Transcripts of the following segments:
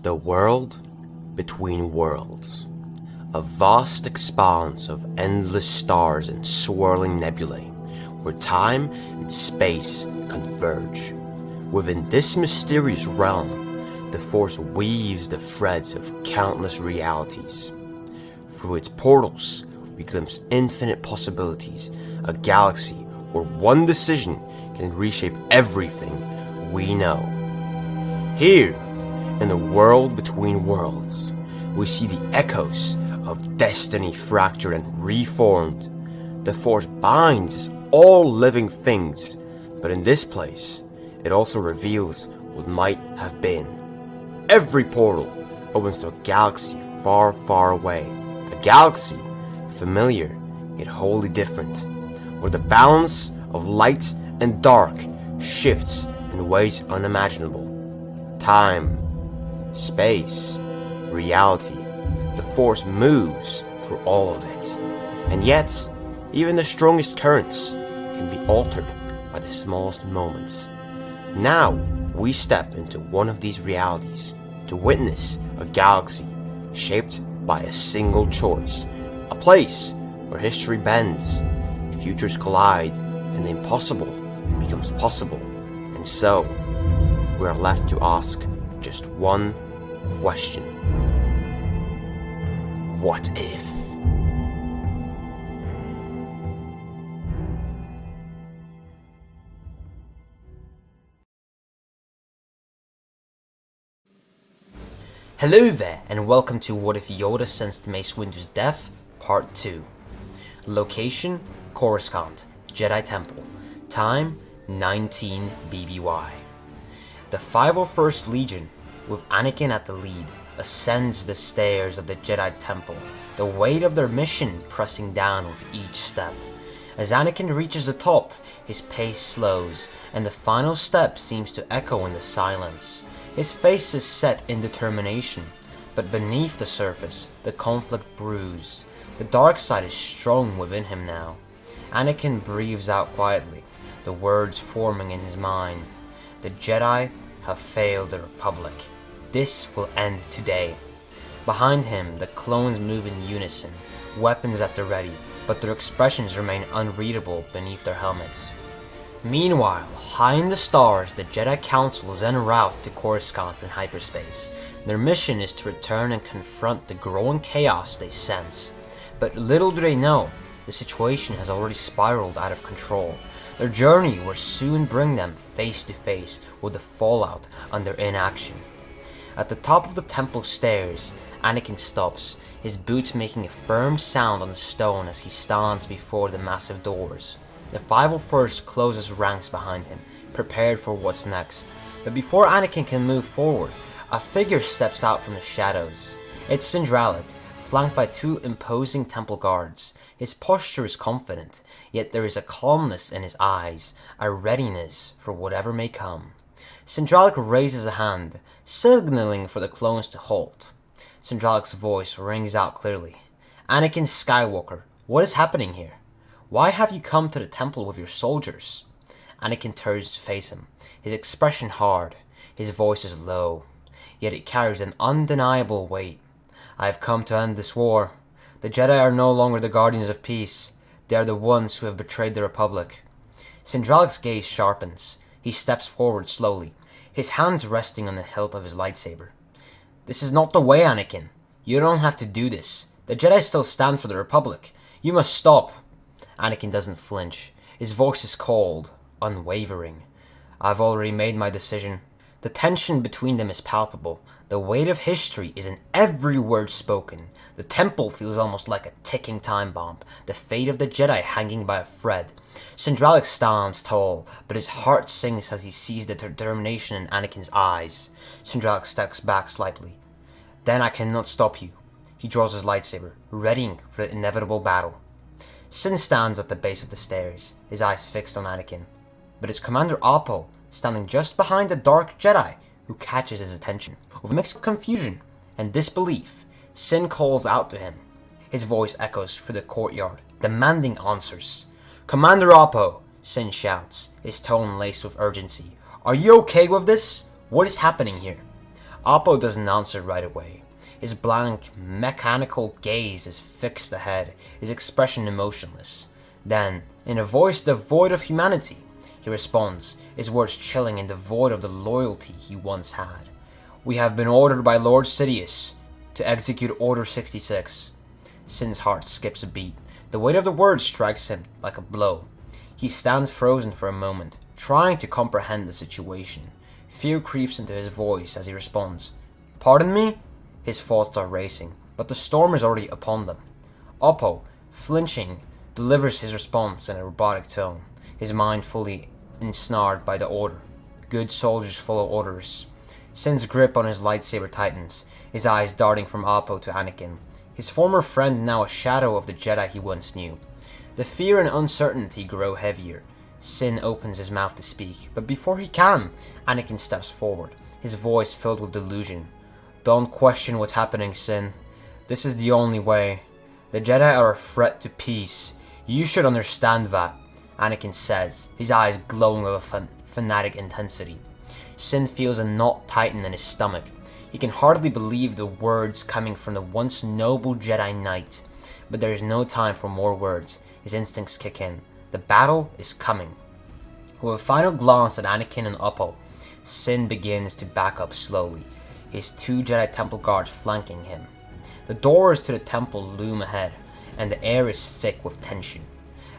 The world between worlds. A vast expanse of endless stars and swirling nebulae, where time and space converge. Within this mysterious realm, the Force weaves the threads of countless realities. Through its portals, we glimpse infinite possibilities, a galaxy where one decision can reshape everything we know. Here, in the world between worlds, we see the echoes of destiny fractured and reformed. The Force binds all living things, but in this place, it also reveals what might have been. Every portal opens to a galaxy far, far away. A galaxy familiar, yet wholly different, where the balance of light and dark shifts in ways unimaginable. Time, space, reality, the Force moves through all of it. And yet, even the strongest currents can be altered by the smallest moments. Now, we step into one of these realities to witness a galaxy shaped by a single choice. A place where history bends, futures collide, and the impossible becomes possible. And so, we are left to ask just one question. What if? Hello there, and welcome to What If Yoda Sensed Mace Windu's Death, Part 2. Location, Coruscant, Jedi Temple. Time, 19 BBY. The 501st Legion, with Anakin at the lead, ascends the stairs of the Jedi Temple, the weight of their mission pressing down with each step. As Anakin reaches the top, his pace slows, and the final step seems to echo in the silence. His face is set in determination, but beneath the surface, the conflict brews. The dark side is strong within him now. Anakin breathes out quietly, the words forming in his mind. The Jedi have failed the Republic. This will end today. Behind him, the clones move in unison, weapons at the ready, but their expressions remain unreadable beneath their helmets. Meanwhile, high in the stars, the Jedi Council is en route to Coruscant in hyperspace. Their mission is to return and confront the growing chaos they sense. But little do they know, the situation has already spiraled out of control. Their journey will soon bring them face to face with the fallout on their inaction. At the top of the temple stairs, Anakin stops, his boots making a firm sound on the stone as he stands before the massive doors. The 501st closes ranks behind him, prepared for what's next. But before Anakin can move forward, a figure steps out from the shadows. It's Sindralic, flanked by two imposing temple guards. His posture is confident, yet there is a calmness in his eyes, a readiness for whatever may come. Sindralic raises a hand, signaling for the clones to halt. Sindralic's voice rings out clearly. Anakin Skywalker, what is happening here? Why have you come to the temple with your soldiers? Anakin turns to face him, his expression hard, his voice is low, yet it carries an undeniable weight. I have come to end this war. The Jedi are no longer the guardians of peace. They are the ones who have betrayed the Republic. Sindralic's gaze sharpens. He steps forward slowly, his hands resting on the hilt of his lightsaber. This is not the way, Anakin. You don't have to do this. The Jedi still stand for the Republic. You must stop. Anakin doesn't flinch. His voice is cold, unwavering. I've already made my decision. The tension between them is palpable. The weight of history is in every word spoken. The temple feels almost like a ticking time bomb, the fate of the Jedi hanging by a thread. Sindralic stands tall, but his heart sinks as he sees the determination in Anakin's eyes. Sindralic steps back slightly. Then I cannot stop you. He draws his lightsaber, readying for the inevitable battle. Sin stands at the base of the stairs, his eyes fixed on Anakin. But it's Commander Appo, standing just behind the Dark Jedi, who catches his attention. With a mix of confusion and disbelief, Sin calls out to him. His voice echoes through the courtyard, demanding answers. Commander Appo, Sin shouts, his tone laced with urgency. Are you okay with this? What is happening here? Oppo doesn't answer right away. His blank, mechanical gaze is fixed ahead, his expression emotionless. Then, in a voice devoid of humanity, he responds, his words chilling and devoid of the loyalty he once had. "We have been ordered by Lord Sidious to execute Order 66. Sin's heart skips a beat. The weight of the words strikes him like a blow. He stands frozen for a moment, trying to comprehend the situation. Fear creeps into his voice as he responds, "Pardon me?" His thoughts are racing, but the storm is already upon them. Oppo, flinching, delivers his response in a robotic tone, his mind fully ensnared by the order. Good soldiers follow orders. Sin's grip on his lightsaber tightens, his eyes darting from Oppo to Anakin, his former friend now a shadow of the Jedi he once knew. The fear and uncertainty grow heavier. Sin opens his mouth to speak, but before he can, Anakin steps forward, his voice filled with delusion. "Don't question what's happening, Sin. This is the only way. The Jedi are a threat to peace. You should understand that," Anakin says, his eyes glowing with a fanatic intensity. Sin feels a knot tighten in his stomach. He can hardly believe the words coming from the once noble Jedi Knight. But there is no time for more words. His instincts kick in. The battle is coming. With a final glance at Anakin and Oppo, Sin begins to back up slowly, his 2 Jedi Temple guards flanking him. The doors to the temple loom ahead, and the air is thick with tension.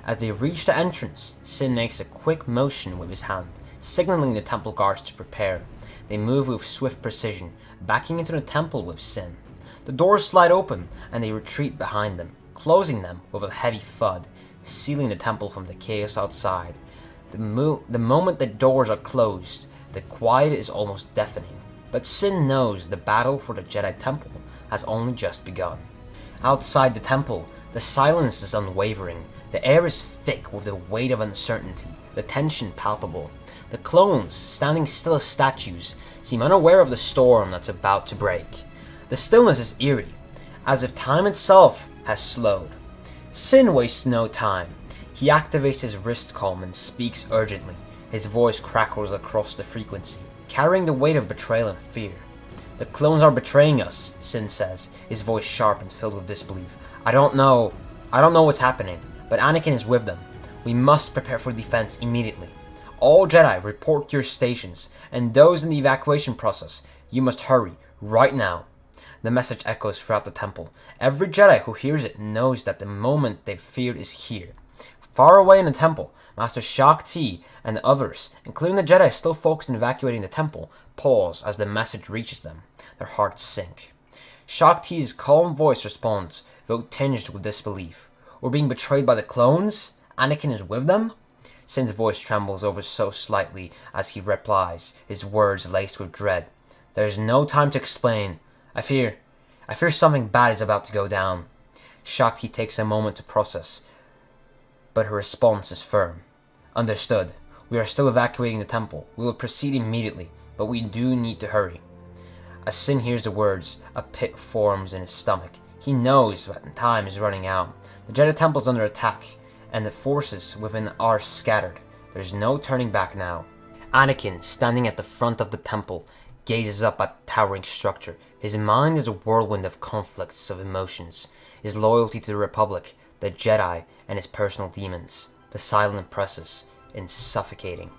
As they reach the entrance, Sin makes a quick motion with his hand, signaling the temple guards to prepare. They move with swift precision, backing into the temple with Sin. The doors slide open, and they retreat behind them, closing them with a heavy thud, sealing the temple from the chaos outside. The moment the doors are closed, the quiet is almost deafening. But Sin knows the battle for the Jedi Temple has only just begun. Outside the temple, the silence is unwavering. The air is thick with the weight of uncertainty, the tension palpable. The clones, standing still as statues, seem unaware of the storm that's about to break. The stillness is eerie, as if time itself has slowed. Sin wastes no time. He activates his wrist comb and speaks urgently. His voice crackles across the frequency, carrying the weight of betrayal and fear. "The clones are betraying us," Sin says, his voice sharp and filled with disbelief. I don't know what's happening, but Anakin is with them. We must prepare for defense immediately. All Jedi report to your stations, and those in the evacuation process, you must hurry, right now." The message echoes throughout the temple. Every Jedi who hears it knows that the moment they've feared is here. Far away in the temple, Master Shaak Ti and the others, including the Jedi still focused on evacuating the temple, pause as the message reaches them. Their hearts sink. Shaak Ti's calm voice responds, though tinged with disbelief. "We're being betrayed by the clones? Anakin is with them?" Sin's voice trembles over so slightly as he replies, his words laced with dread. "There is no time to explain. I fear something bad is about to go down." Shaak Ti takes a moment to process, but her response is firm. "Understood. We are still evacuating the temple. We will proceed immediately, but we do need to hurry." As Sin hears the words, a pit forms in his stomach. He knows that time is running out. The Jedi Temple is under attack, and the forces within are scattered. There's no turning back now. Anakin, standing at the front of the temple, gazes up at the towering structure. His mind is a whirlwind of conflicts of emotions. His loyalty to the Republic, the Jedi, and his personal demons. The silent presses, suffocating.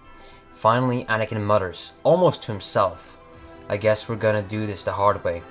Finally, Anakin mutters, almost to himself, "I guess we're gonna do this the hard way."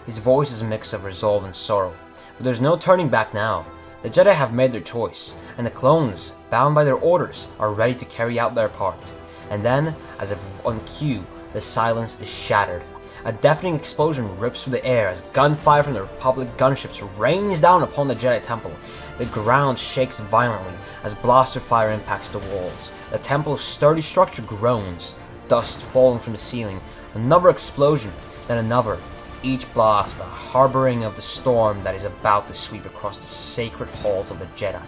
His voice is a mix of resolve and sorrow, but there's no turning back now. The Jedi have made their choice, and the clones, bound by their orders, are ready to carry out their part. And then, as if on cue, the silence is shattered. A deafening explosion rips through the air as gunfire from the Republic gunships rains down upon the Jedi Temple. The ground shakes violently as blaster fire impacts the walls. The temple's sturdy structure groans, dust falling from the ceiling. Another explosion, then another. Each blast a harboring of the storm that is about to sweep across the sacred halls of the Jedi.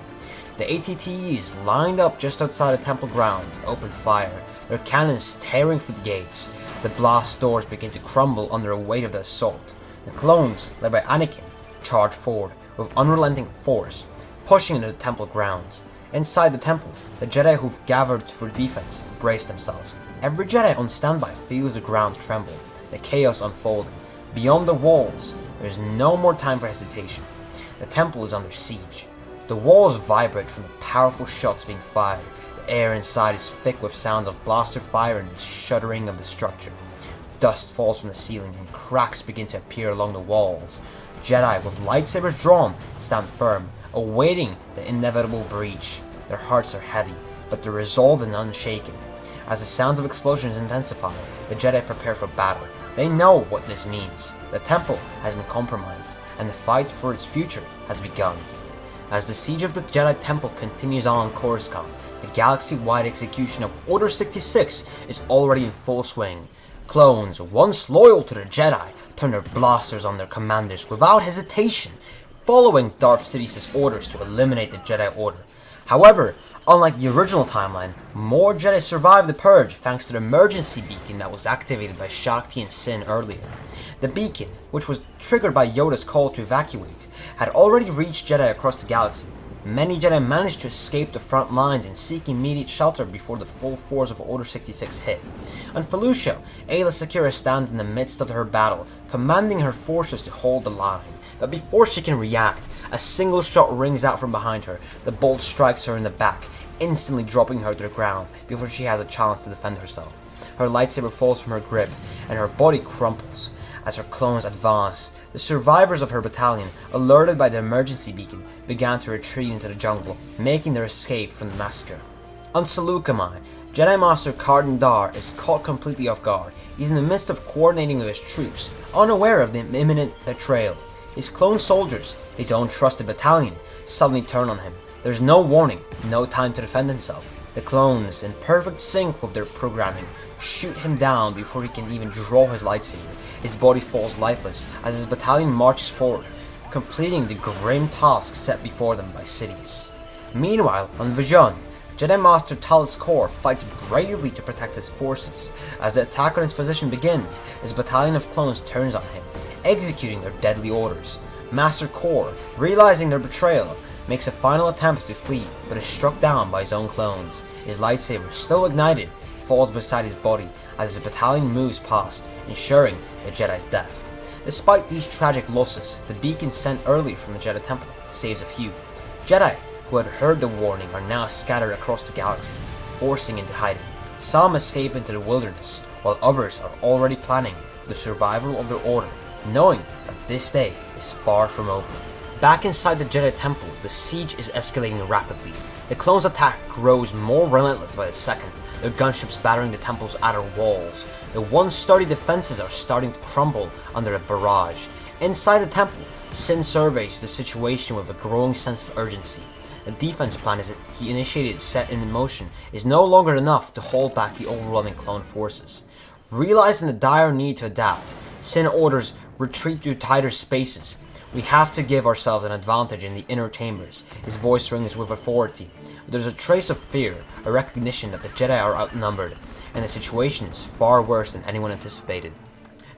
The ATTEs, lined up just outside the temple grounds, open fire, their cannons tearing through the gates. The blast doors begin to crumble under the weight of the assault. The clones, led by Anakin, charge forward with unrelenting force, pushing into the temple grounds. Inside the temple, the Jedi who've gathered for defense brace themselves. Every Jedi on standby feels the ground tremble. the chaos unfolding. Beyond the walls, there is no more time for hesitation. The temple is under siege. The walls vibrate from the powerful shots being fired. The air inside is thick with sounds of blaster fire and the shuddering of the structure. Dust falls from the ceiling and cracks begin to appear along the walls. Jedi with lightsabers drawn stand firm, awaiting the inevitable breach. Their hearts are heavy, but their resolve is unshaken. As the sounds of explosions intensify, the Jedi prepare for battle. They know what this means. The temple has been compromised, and the fight for its future has begun. As the siege of the Jedi Temple continues on Coruscant, the galaxy-wide execution of Order 66 is already in full swing. Clones, once loyal to their Jedi, turn their blasters on their commanders without hesitation, following Darth Sidious's orders to eliminate the Jedi Order. However, unlike the original timeline, more Jedi survived the Purge thanks to the emergency beacon that was activated by Shakti and Sin earlier. The beacon, which was triggered by Yoda's call to evacuate, had already reached Jedi across the galaxy. Many Jedi managed to escape the front lines and seek immediate shelter before the full force of Order 66 hit. On Felucia, Aayla Secura stands in the midst of her battle, commanding her forces to hold the line. But before she can react, a single shot rings out from behind her. The bolt strikes her in the back, instantly dropping her to the ground before she has a chance to defend herself. Her lightsaber falls from her grip, and her body crumples. As her clones advance, the survivors of her battalion, alerted by the emergency beacon, began to retreat into the jungle, making their escape from the massacre. On Seleucami, Jedi Master Cardan Dar is caught completely off guard. He's in the midst of coordinating with his troops, unaware of the imminent betrayal. His clone soldiers, his own trusted battalion, suddenly turn on him. There's no warning, no time to defend himself. The clones, in perfect sync with their programming, shoot him down before he can even draw his lightsaber. His body falls lifeless as his battalion marches forward, completing the grim task set before them by Sidious. Meanwhile, on Vision, Jedi Master Talis Kor fights bravely to protect his forces. As the attack on his position begins, his battalion of clones turns on him, executing their deadly orders. Master Kor, realizing their betrayal, makes a final attempt to flee, but is struck down by his own clones. His lightsaber, still ignited, falls beside his body as his battalion moves past, ensuring the Jedi's death. Despite these tragic losses, the beacon sent earlier from the Jedi Temple saves a few. Jedi who had heard the warning are now scattered across the galaxy, forcing into hiding. Some escape into the wilderness, while others are already planning for the survival of their order, knowing that this day is far from over. Back inside the Jedi Temple, the siege is escalating rapidly. The clones' attack grows more relentless by the second, their gunships battering the temple's outer walls. The once sturdy defenses are starting to crumble under a barrage. Inside the temple, Sin surveys the situation with a growing sense of urgency. The defense plan he initiated set in motion is no longer enough to hold back the overwhelming clone forces. Realizing the dire need to adapt, Sin orders retreat to tighter spaces. We have to give ourselves an advantage in the inner chambers. His voice rings with authority. But there's a trace of fear, a recognition that the Jedi are outnumbered, and the situation is far worse than anyone anticipated.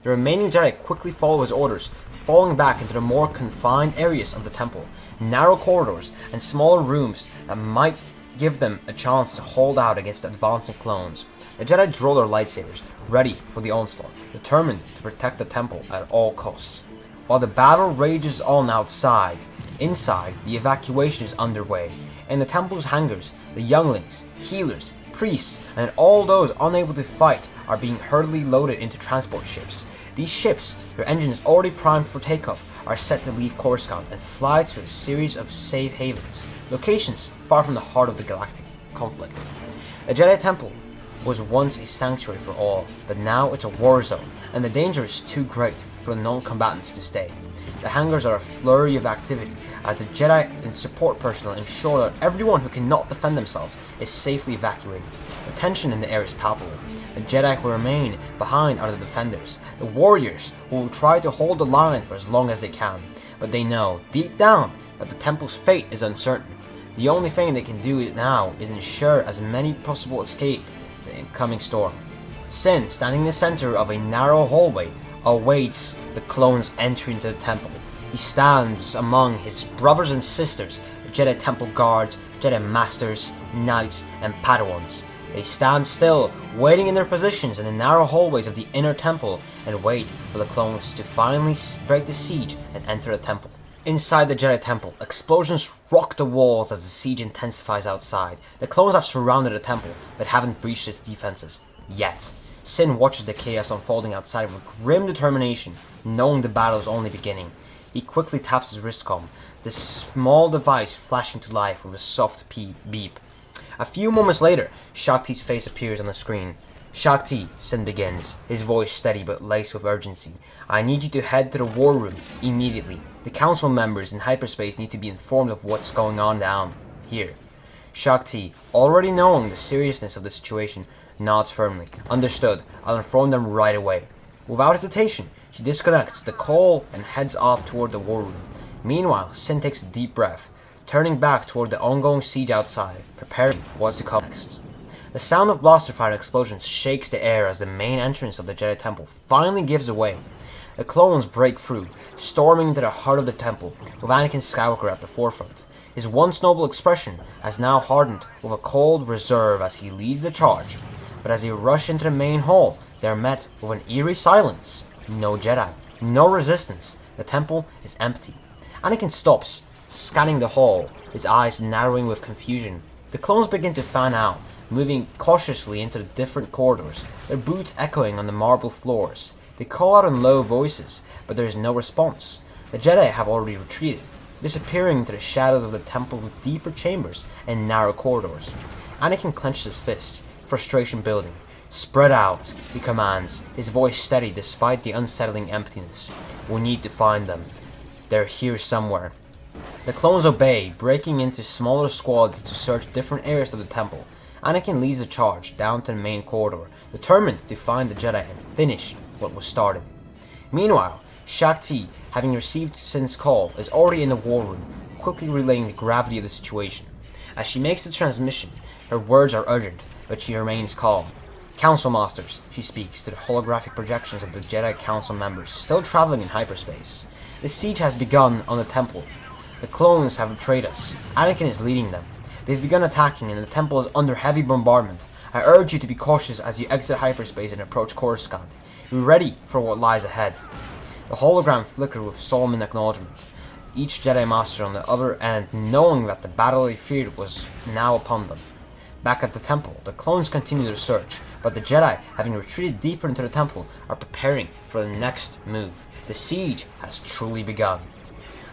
The remaining Jedi quickly follow his orders, falling back into the more confined areas of the temple, narrow corridors and smaller rooms that might give them a chance to hold out against the advancing clones. The Jedi draw their lightsabers, ready for the onslaught, determined to protect the temple at all costs. While the battle rages on outside, inside, the evacuation is underway. In the temple's hangars, the younglings, healers, priests, and all those unable to fight are being hurriedly loaded into transport ships. These ships, their engines already primed for takeoff, are set to leave Coruscant and fly to a series of safe havens, locations far from the heart of the galactic conflict. The Jedi Temple was once a sanctuary for all, but now it's a war zone, and the danger is too great for the non-combatants to stay. The hangars are a flurry of activity, as the Jedi and support personnel ensure that everyone who cannot defend themselves is safely evacuated. The tension in the air is palpable. The Jedi who remain behind are the defenders, the warriors who will try to hold the line for as long as they can, but they know, deep down, that the temple's fate is uncertain. The only thing they can do now is ensure as many possible escape the incoming storm. Sin, standing in the center of a narrow hallway, awaits the clones entering into the temple. He stands among his brothers and sisters, the Jedi Temple guards, Jedi Masters, Knights, and Padawans. They stand still, waiting in their positions in the narrow hallways of the inner temple, and wait for the clones to finally break the siege and enter the temple. Inside the Jedi Temple, explosions rock the walls as the siege intensifies outside. The clones have surrounded the temple, but haven't breached its defenses. Yet. Sin watches the chaos unfolding outside with grim determination, knowing the battle is only beginning. He quickly taps his wristcom, the small device flashing to life with a soft beep. A few moments later, Shakti's face appears on the screen. Shakti, Sin begins, his voice steady but laced with urgency. I need you to head to the war room immediately. The council members in hyperspace need to be informed of what's going on down here. Shakti, already knowing the seriousness of the situation, nods firmly. Understood. I'll inform them right away. Without hesitation, she disconnects the call and heads off toward the war room. Meanwhile, Sin takes a deep breath, turning back toward the ongoing siege outside, preparing what's to come next. The sound of blaster fire and explosions shakes the air as the main entrance of the Jedi Temple finally gives away. The clones break through, storming into the heart of the temple, with Anakin Skywalker at the forefront. His once noble expression has now hardened with a cold reserve as he leads the charge. But as they rush into the main hall, they are met with an eerie silence. No Jedi, no resistance. The temple is empty. Anakin stops, scanning the hall, his eyes narrowing with confusion. The clones begin to fan out, moving cautiously into the different corridors, their boots echoing on the marble floors. They call out in low voices, but there is no response. The Jedi have already retreated, disappearing into the shadows of the temple with deeper chambers and narrow corridors. Anakin clenches his fists, frustration building. Spread out, he commands, his voice steady despite the unsettling emptiness. We need to find them. They're here somewhere. The clones obey, breaking into smaller squads to search different areas of the temple. Anakin leads the charge down to the main corridor, determined to find the Jedi and finish what was started. Meanwhile, Shakti, having received Sin's call, is already in the war room, quickly relaying the gravity of the situation. As she makes the transmission, her words are urgent, but she remains calm. Council Masters, she speaks to the holographic projections of the Jedi Council members still traveling in hyperspace. The siege has begun on the temple. The clones have betrayed us. Anakin is leading them. They've begun attacking and the temple is under heavy bombardment. I urge you to be cautious as you exit hyperspace and approach Coruscant. Be ready for what lies ahead. The hologram flickered with solemn acknowledgement. Each Jedi Master on the other end knowing that the battle they feared was now upon them. Back at the temple, the clones continue their search, but the Jedi, having retreated deeper into the temple, are preparing for the next move. The siege has truly begun.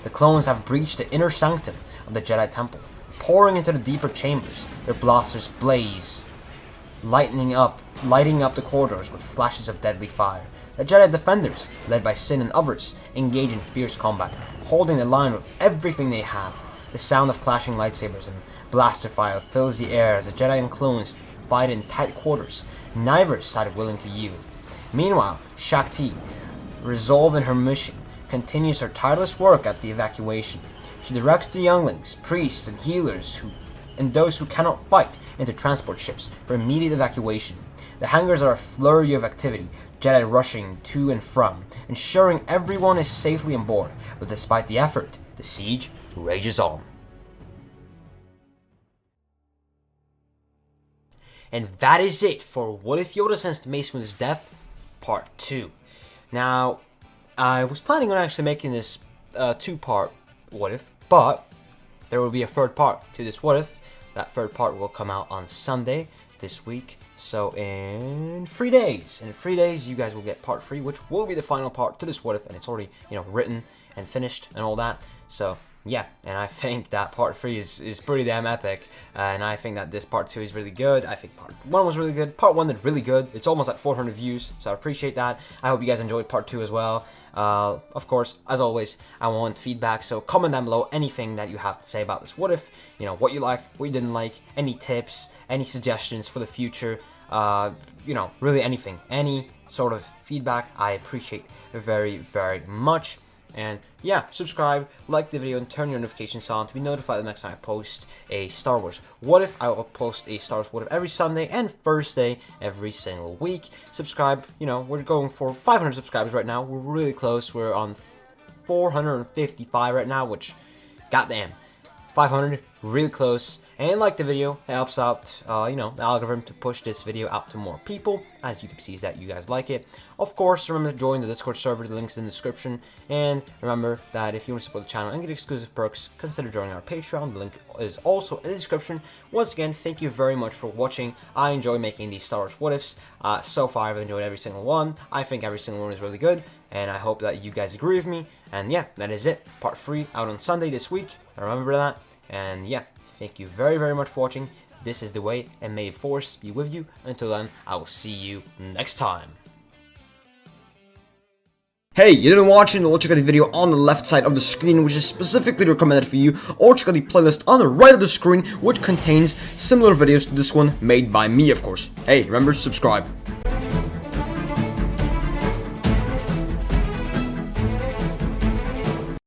The clones have breached the inner sanctum of the Jedi Temple, pouring into the deeper chambers, their blasters blaze, lighting up the corridors with flashes of deadly fire. The Jedi Defenders, led by Sin and others, engage in fierce combat, holding the line with everything they have. The sound of clashing lightsabers and blaster fire fills the air as the Jedi and clones fight in tight quarters, neither side willing to yield. Meanwhile, Shakti, resolved in her mission, continues her tireless work at the evacuation. She directs the younglings, priests, and healers and those who cannot fight into transport ships for immediate evacuation. The hangars are a flurry of activity, Jedi rushing to and from, ensuring everyone is safely on board. But despite the effort, the siege rages on. And that is it for What If Yoda Sensed Mace Windu's Death, Part 2. Now, I was planning on actually making this two-part What If, but there will be a third part to this What If. That third part will come out on Sunday this week. So in 3 days. In 3 days, you guys will get part 3, which will be the final part to this What If, and it's already, written and finished and all that. So yeah, and I think that part 3 is pretty damn epic, and I think that this part 2 is really good. I think part 1 was really good. Part 1 did really good. It's almost at 400 views, so I appreciate that. I hope you guys enjoyed part 2 as well. Of course, as always, I want feedback, so comment down below anything that you have to say about this What If, what you like, what you didn't like, any tips, any suggestions for the future, really anything, any sort of feedback, I appreciate very, very much. And yeah, subscribe, like the video, and turn your notifications on to be notified the next time I post a Star Wars What If. I will post a Star Wars What If every Sunday and Thursday every single week. Subscribe, we're going for 500 subscribers right now. We're really close. We're on 455 right now, which, goddamn, 500, really close. and like the video. It helps out, you know, the algorithm to push this video out to more people, as YouTube sees that you guys like it. Of course, remember to join the Discord server, the link's in the description, and remember that if you want to support the channel and get exclusive perks, consider joining our Patreon. The link is also in the description. Once again, thank you very much for watching. I enjoy making these Star Wars What Ifs. So far, I've enjoyed every single one. I think every single one is really good, and I hope that you guys agree with me. And yeah, that is it. Part 3 out on Sunday this week. Remember that. And yeah, thank you very, very much for watching. This is the way, and may the Force be with you. Until then, I will see you next time. Hey, you didn't watch it? Well, check out the video on the left side of the screen, which is specifically recommended for you, or check out the playlist on the right of the screen, which contains similar videos to this one, made by me, of course. Hey, remember, subscribe.